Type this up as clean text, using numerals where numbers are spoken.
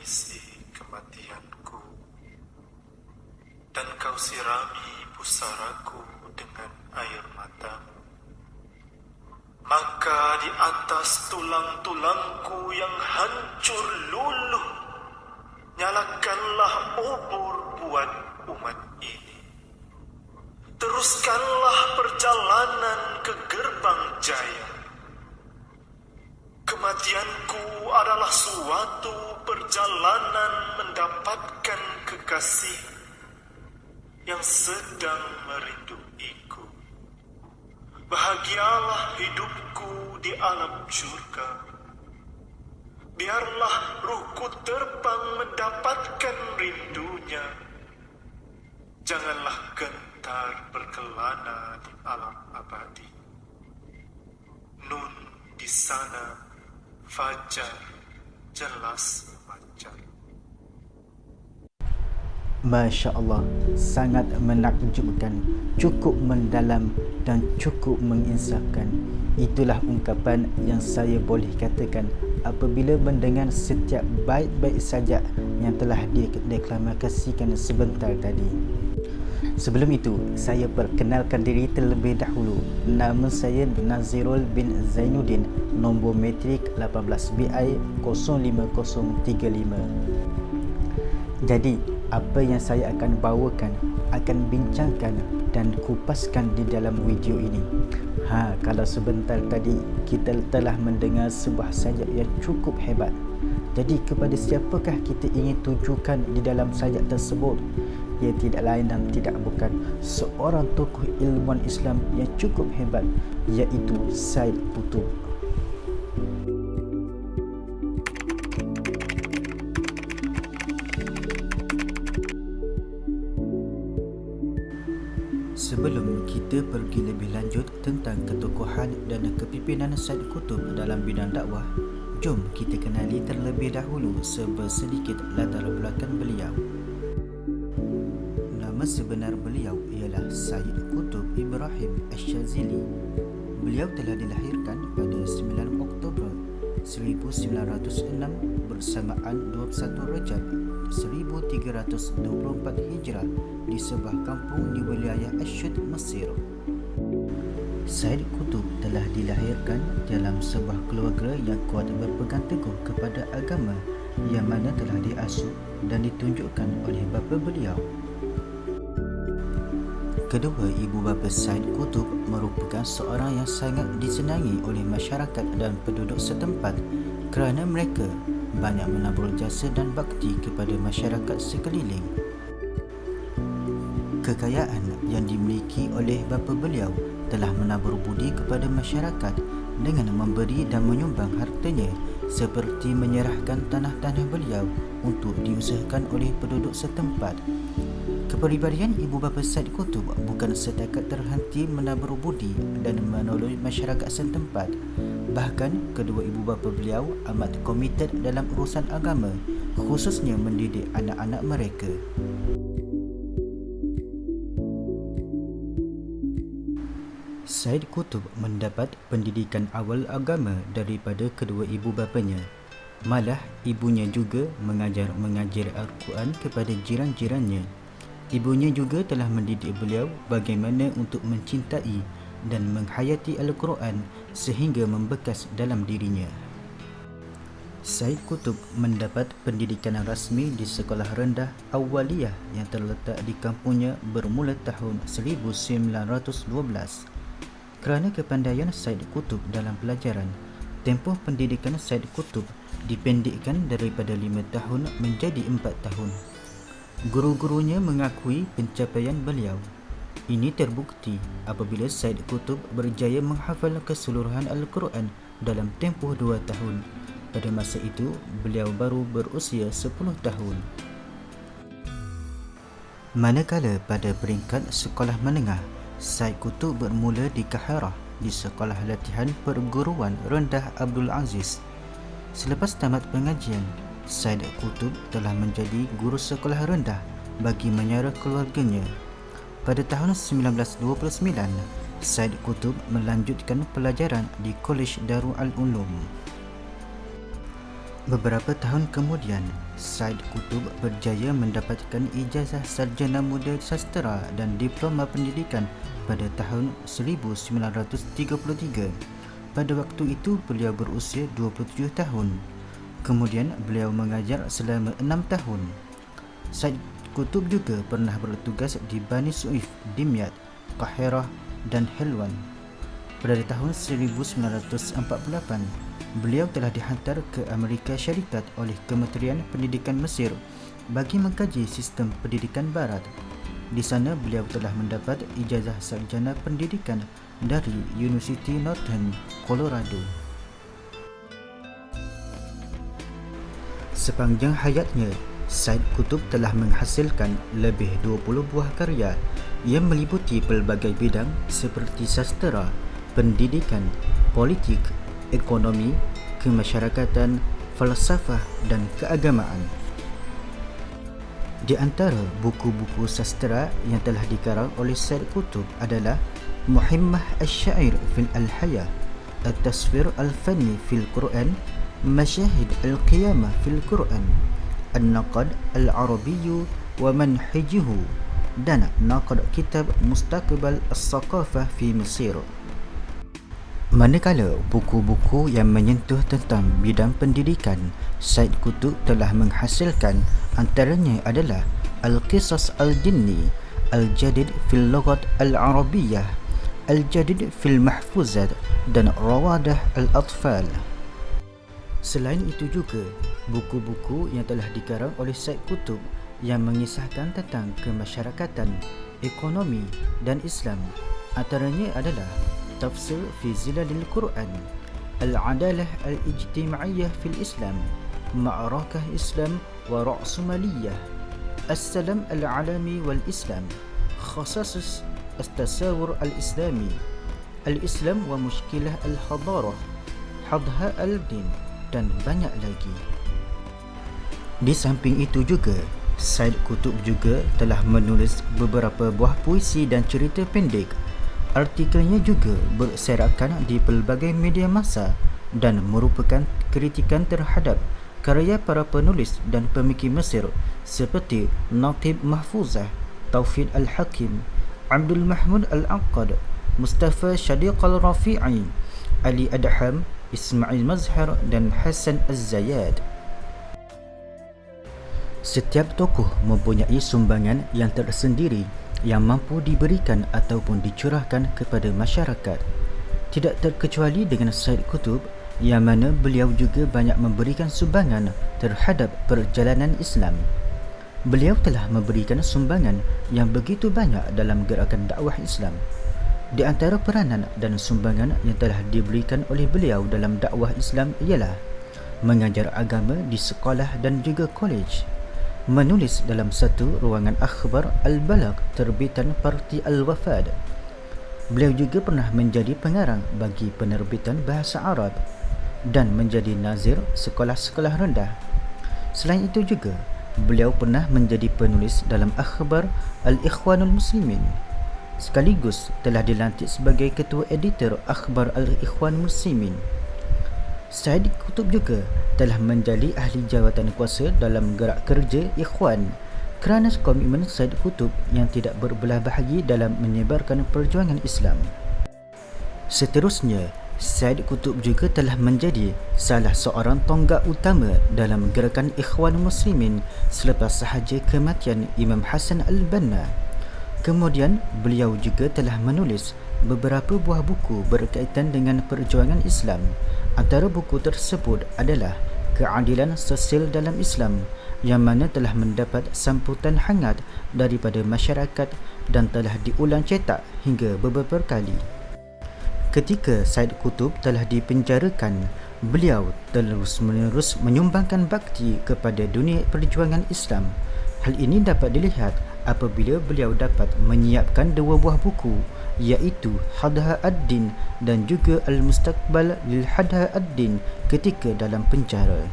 menangisi kematianku, dan kau sirami pusaraku dengan air matamu. Maka di atas tulang-tulangku yang hancur luluh, nyalakanlah obor buat umat ini. Teruskanlah perjalanan ke gerbang jaya. Kematianku adalah suatu perjalanan mendapatkan kekasih yang sedang merinduiku. Bahagialah hidupku di alam syurga. Biarlah ruhku terbang mendapatkan rindunya. Janganlah gentar berkelana di alam abadi. Nun di sana, fajar jelas memancar. Masya Allah, sangat menakjubkan, cukup mendalam dan cukup menginsafkan. Itulah ungkapan yang saya boleh katakan apabila mendengar setiap bait-bait sajak yang telah dideklamasikan sebentar tadi. Sebelum itu, saya perkenalkan diri terlebih dahulu. Nama saya Nazirul bin Zainuddin, nombor metrik 18BI 05035. Jadi, apa yang saya akan bawakan, akan bincangkan dan kupaskan di dalam video ini. Kalau sebentar tadi kita telah mendengar sebuah sajak yang cukup hebat. Jadi kepada siapakah kita ingin tujukan di dalam sajak tersebut? Ia tidak lain dan tidak bukan seorang tokoh ilmuwan Islam yang cukup hebat, iaitu Said Qutb. Sebelum kita pergi lebih lanjut tentang ketokohan dan kepimpinan Said Qutb dalam bidang dakwah, jom kita kenali terlebih dahulu sedikit latar belakang beliau. Nama sebenar beliau ialah Said Qutb Ibrahim Ash-Shazili. Beliau telah dilahirkan pada 9 Oktober 1906 bersamaan 21 Rejab 1324 Hijrah di sebuah kampung di wilayah Asyud, Mesir. Said Qutb telah dilahirkan dalam sebuah keluarga yang kuat berpegang teguh kepada agama yang mana telah diasuh dan ditunjukkan oleh bapa beliau. Kedua ibu bapa Said Qutb merupakan seorang yang sangat disenangi oleh masyarakat dan penduduk setempat kerana mereka banyak menabur jasa dan bakti kepada masyarakat sekeliling. Kekayaan yang dimiliki oleh bapa beliau telah menabur budi kepada masyarakat dengan memberi dan menyumbang hartanya, seperti menyerahkan tanah-tanah beliau untuk diusahakan oleh penduduk setempat. Kepribadian ibu bapa Said Qutb bukan setakat terhenti menabur budi dan menolong masyarakat setempat. Bahkan kedua ibu bapa beliau amat komited dalam urusan agama, khususnya mendidik anak-anak mereka. Said Qutb mendapat pendidikan awal agama daripada kedua ibu bapanya. Malah ibunya juga mengajar Al-Quran kepada jiran-jirannya. Ibunya juga telah mendidik beliau bagaimana untuk mencintai dan menghayati Al-Quran sehingga membekas dalam dirinya. Said Qutb mendapat pendidikan rasmi di sekolah rendah Awwaliyah yang terletak di kampungnya bermula tahun 1912. Kerana kepandaian Said Qutb dalam pelajaran, tempoh pendidikan Said Qutb dipendekkan daripada 5 tahun menjadi 4 tahun. Guru-gurunya mengakui pencapaian beliau. Ini terbukti apabila Said Qutb berjaya menghafal keseluruhan Al-Quran dalam tempoh 2 tahun. Pada masa itu, beliau baru berusia 10 tahun. Manakala pada peringkat sekolah menengah, Said Qutb bermula di Kahirah di Sekolah Latihan Perguruan Rendah Abdul Aziz. Selepas tamat pengajian, Said Qutb telah menjadi guru sekolah rendah bagi menyara keluarganya. Pada tahun 1929, Said Qutb melanjutkan pelajaran di Kolej Darul Ulum. Beberapa tahun kemudian, Said Qutb berjaya mendapatkan ijazah sarjana muda sastera dan diploma pendidikan pada tahun 1933. Pada waktu itu, beliau berusia 27 tahun. Kemudian, beliau mengajar selama 6 tahun. Said Qutb juga pernah bertugas di Bani Suif, Dimyat, Qahirah dan Helwan. Pada tahun 1948, beliau telah dihantar ke Amerika Syarikat oleh Kementerian Pendidikan Mesir bagi mengkaji sistem pendidikan barat. Di sana beliau telah mendapat ijazah sarjana pendidikan dari University Northern Colorado. Sepanjang hayatnya, Said Qutb telah menghasilkan lebih 20 buah karya yang meliputi pelbagai bidang seperti sastera, pendidikan, politik, ekonomi, kemasyarakatan, falsafah dan keagamaan. Di antara buku-buku sastera yang telah dikarang oleh Said Qutb adalah Muhimmah Asy-Syair fil Al-Hayah, At-Tasfir Al-Fanni fil Quran, Masyahid Al-Qiyamah fil Quran, An-Naqd Al-Arabiyyu wa Manhajuhu dan Naqd Kitab Mustaqbal As-Saqafah fi Mesir. Manakala buku-buku yang menyentuh tentang bidang pendidikan, Said Qutb telah menghasilkan antaranya adalah Al-Qisas Al-Jinni, Al-Jadid fil Lughat Al-Arabiyyah, Al-Jadid fil Mahfuzat dan Rawadah Al-Atfal. Selain itu juga, buku-buku yang telah dikarang oleh Said Qutb yang mengisahkan tentang kemasyarakatan, ekonomi dan Islam antaranya adalah Tafsir fi Zilalil Quran, Al-Adalah Al-Ijtimaiyah fil Islam, Ma'rakah Islam wa Ra'sumaliyah, As-Salam Al-Alami wal Islam, Khasasus At-Tasawur Al-Islami, Al-Islam wa Mushkilah Al-Hadarah, Hadha Al-Din dan banyak lagi. Di samping itu juga, Said Qutb juga telah menulis beberapa buah puisi dan cerita pendek. Artikelnya juga berserakan di pelbagai media massa dan merupakan kritikan terhadap karya para penulis dan pemikir Mesir seperti Natib Mahfuzah, Taufiq Al-Hakim, Abdul Mahmud Al-Aqad, Mustafa Shadiq Al-Rafi'i, Ali Adham, Ismail Mazhar dan Hasan Az-Zayyad. Setiap tokoh mempunyai sumbangan yang tersendiri yang mampu diberikan ataupun dicurahkan kepada masyarakat. Tidak terkecuali dengan Said Qutb, yang mana beliau juga banyak memberikan sumbangan terhadap perjalanan Islam. Beliau telah memberikan sumbangan yang begitu banyak dalam gerakan dakwah Islam. Di antara peranan dan sumbangan yang telah diberikan oleh beliau dalam dakwah Islam ialah mengajar agama di sekolah dan juga kolej, menulis dalam satu ruangan akhbar Al-Balagh terbitan Parti Al-Wafad. Beliau juga pernah menjadi pengarang bagi penerbitan bahasa Arab dan menjadi nazir sekolah-sekolah rendah. Selain itu juga, beliau pernah menjadi penulis dalam akhbar Al-Ikhwanul Muslimin. Sekaligus telah dilantik sebagai ketua editor akhbar Al-Ikhwanul Muslimin. Said Qutb juga telah menjadi ahli jawatan kuasa dalam gerak kerja Ikhwan kerana komitmen Said Qutb yang tidak berbelah bahagi dalam menyebarkan perjuangan Islam. Seterusnya, Said Qutb juga telah menjadi salah seorang tonggak utama dalam gerakan Ikhwan Muslimin selepas sahaja kematian Imam Hasan Al-Banna. Kemudian, beliau juga telah menulis beberapa buah buku berkaitan dengan perjuangan Islam. Antara buku tersebut adalah Keadilan Sosial dalam Islam, yang mana telah mendapat sambutan hangat daripada masyarakat dan telah diulang cetak hingga beberapa kali. Ketika Said Qutb telah dipenjarakan, beliau terus-menerus menyumbangkan bakti kepada dunia perjuangan Islam. Hal ini dapat dilihat apabila beliau dapat menyiapkan dua buah buku, iaitu Hadha Ad-Din dan juga Al-Mustaqbal lil Hadha Ad-Din ketika dalam penjara.